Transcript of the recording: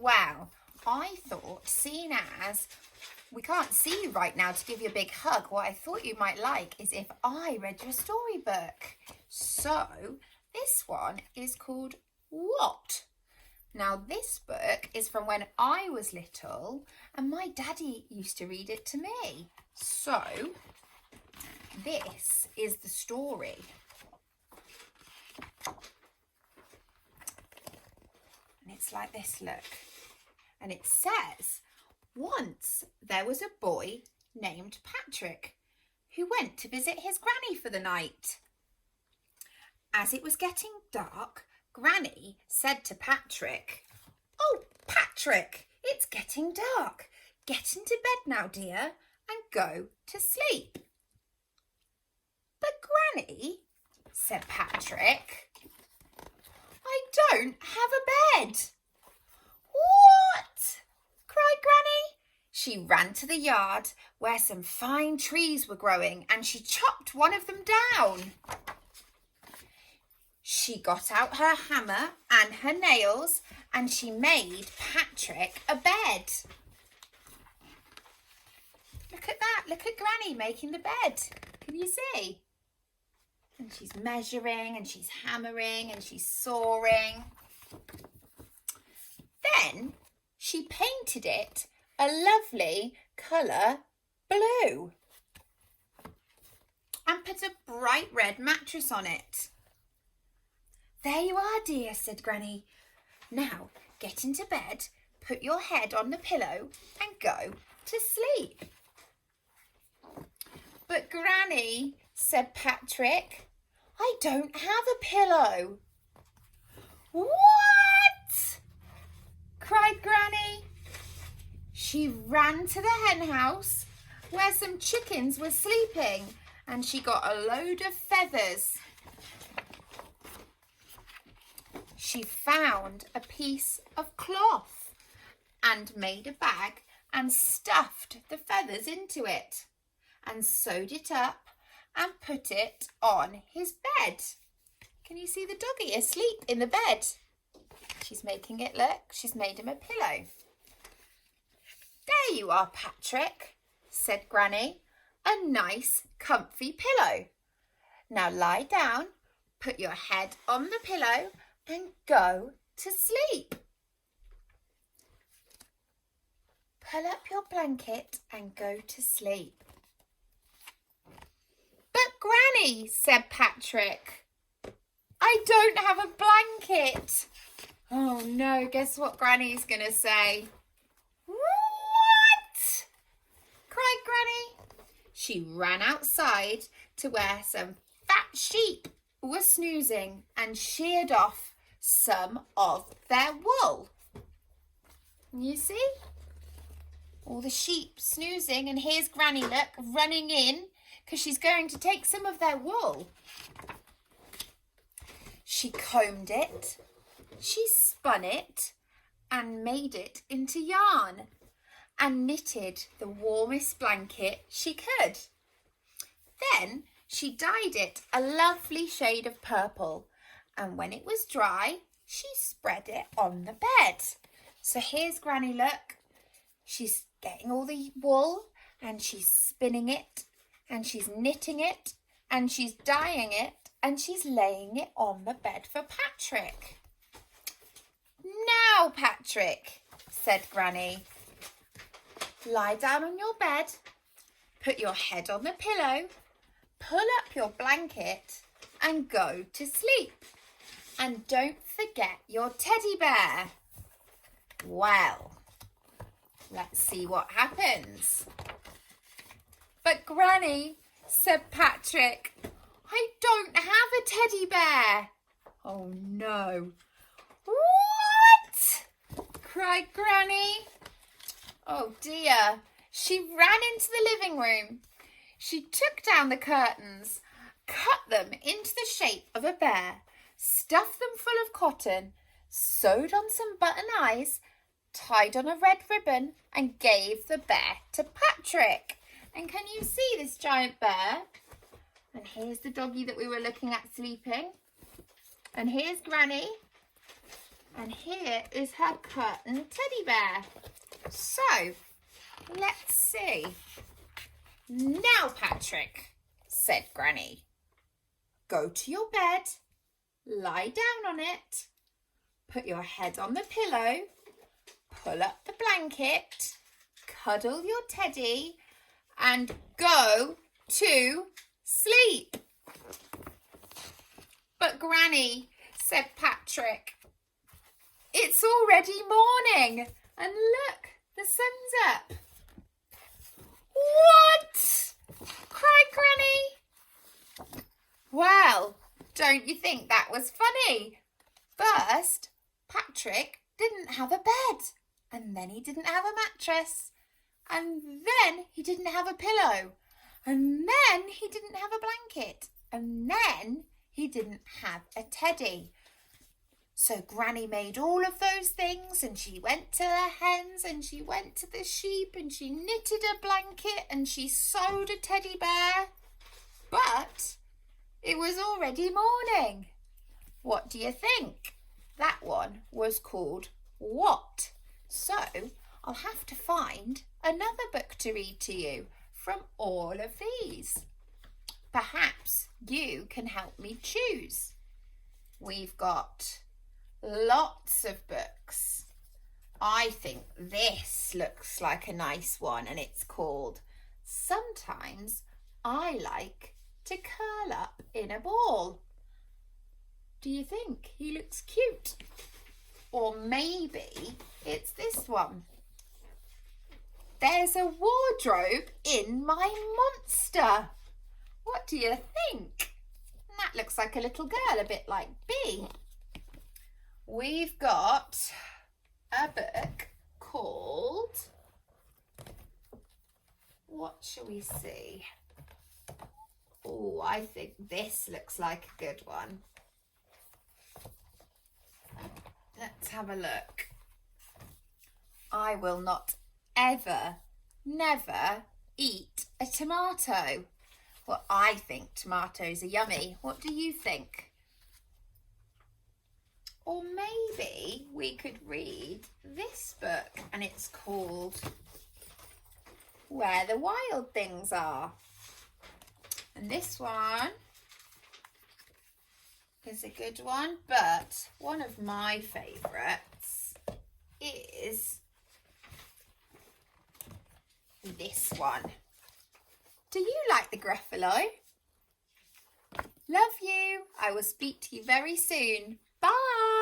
Well, I thought, seeing as we can't see you right now to give you a big hug, what I thought you might like is if I read you a storybook. So this one is called What? Now this book is from when I was little and my daddy used to read it to me. So this is the story. And it's like this, look. And it says, once there was a boy named Patrick who went to visit his granny for the night. As it was getting dark, Granny said to Patrick, "Oh, Patrick, it's getting dark. Get into bed now, dear, and go to sleep." "But Granny," said Patrick, "I don't have a bed." "What?" cried Granny. She ran to the yard where some fine trees were growing and she chopped one of them down. She got out her hammer and her nails and she made Patrick a bed. Look at that. Look at Granny making the bed. Can you see? And she's measuring and she's hammering and she's sawing. Then she painted it a lovely colour blue and put a bright red mattress on it. "There you are, dear," said Granny. "Now get into bed, put your head on the pillow and go to sleep." "But Granny," said Patrick, "I don't have a pillow." "What?" cried Granny. She ran to the hen house where some chickens were sleeping and she got a load of feathers. She found a piece of cloth and made a bag and stuffed the feathers into it and sewed it up and put it on his bed. Can you see the doggy asleep in the bed? She's making it look. She's made him a pillow. "There you are, Patrick," said Granny. "A nice, comfy pillow. Now lie down, put your head on the pillow and go to sleep. Pull up your blanket and go to sleep." "But Granny," said Patrick, "I don't have a blanket." Oh no, guess what Granny's going to say? "What?" cried Granny. She ran outside to where some fat sheep were snoozing and sheared off some of their wool. You see? All the sheep snoozing, and here's Granny, look, running in because she's going to take some of their wool. She combed it, she spun it and made it into yarn and knitted the warmest blanket she could. Then she dyed it a lovely shade of purple, and when it was dry, she spread it on the bed. So here's Granny, look. She's getting all the wool and she's spinning it and she's knitting it and she's dyeing it and she's laying it on the bed for Patrick. "Now, Patrick," said Granny, "lie down on your bed, put your head on the pillow, pull up your blanket and go to sleep. And don't forget your teddy bear." Well, let's see what happens. "But Granny," said Patrick, "I don't have a teddy bear." Oh no. "What?" cried Granny. Oh dear. She ran into the living room. She took down the curtains, cut them into the shape of a bear, stuffed them full of cotton, sewed on some button eyes, tied on a red ribbon and gave the bear to Patrick. And can you see this giant bear? And here's the doggy that we were looking at sleeping. And here's Granny. And here is her curtain teddy bear. So, let's see. Now, Patrick, said Granny, go to your bed, lie down on it, put your head on the pillow, pull up the blanket, cuddle your teddy, and go to sleep. But Granny, said Patrick, it's already morning, and look, the sun's up. What? Cried Granny. Well, don't you think that was funny? First, Patrick didn't have a bed, and then he didn't have a mattress, and then he didn't have a pillow, and then he didn't have a blanket, and then he didn't have a teddy. So Granny made all of those things, and she went to the hens, and she went to the sheep, and she knitted a blanket, and she sewed a teddy bear. But it was already morning. What do you think? That one was called What? So I'll have to find another book to read to you from all of these. Perhaps you can help me choose. We've got lots of books. I think this looks like a nice one, and it's called Sometimes I Like to Curl Up in a Ball. Do you think he looks cute? Or maybe it's this one. There's a wardrobe in my monster. What do you think? That looks like a little girl, a bit like Bee. We've got a book called, what shall we see? Oh, I think this looks like a good one. Let's have a look. I will not ever, never eat a tomato. Well, I think tomatoes are yummy. What do you think? Or maybe we could read this book, and it's called Where the Wild Things Are. And this one is a good one, but one of my favourites is this one. Do you like the Gruffalo? Love you. I will speak to you very soon. Bye.